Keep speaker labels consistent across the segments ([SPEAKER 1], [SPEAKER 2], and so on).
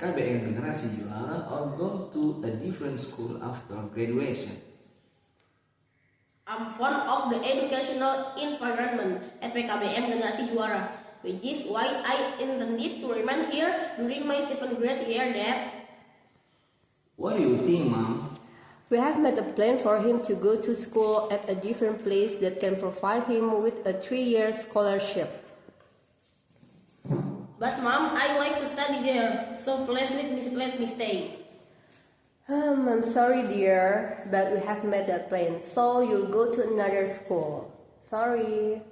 [SPEAKER 1] PKBM Generasi Juara or go to a different school after graduation?
[SPEAKER 2] I'm fond of the educational environment at PKBM Generasi Juara, which is why I intended to remain here during my 7th grade year, Dad.
[SPEAKER 1] What do you think, Mom?
[SPEAKER 3] We have made a plan for him to go to school at a different place that can provide him with a 3-year scholarship.
[SPEAKER 2] But Mom, I like to study there, so please let me stay.
[SPEAKER 3] I'm sorry, dear, but we have made that plan, so you'll go to another school. Sorry.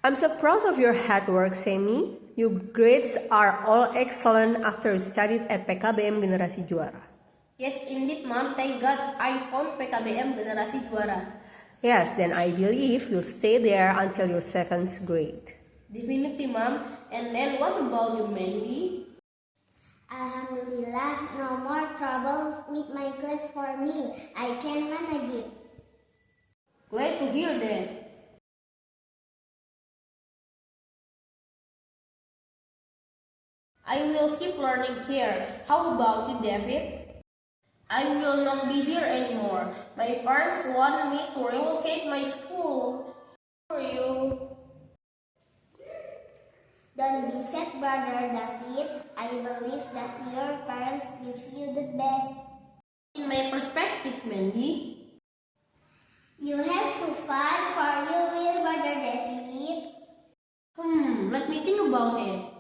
[SPEAKER 3] I'm so proud of your hard work, Sammy. Your grades are all excellent after you studied at PKBM Generasi Juara.
[SPEAKER 2] Yes, indeed, Mom. Thank God I found PKBM Generasi Juara.
[SPEAKER 3] Yes, then I believe you'll stay there until your 7th grade.
[SPEAKER 2] Definitely, Mom. And then what about you, Mandy?
[SPEAKER 4] Alhamdulillah, no more trouble with my class for me. I can manage it.
[SPEAKER 2] Glad to hear that. I will keep learning here. How about you, David? I will not be here anymore. My parents want me to relocate my school. For you.
[SPEAKER 4] Don't be sad, brother David. I believe that your parents give you the best.
[SPEAKER 2] In my perspective, Mandy,
[SPEAKER 4] You have to fight for your will, brother David.
[SPEAKER 2] let me think about it.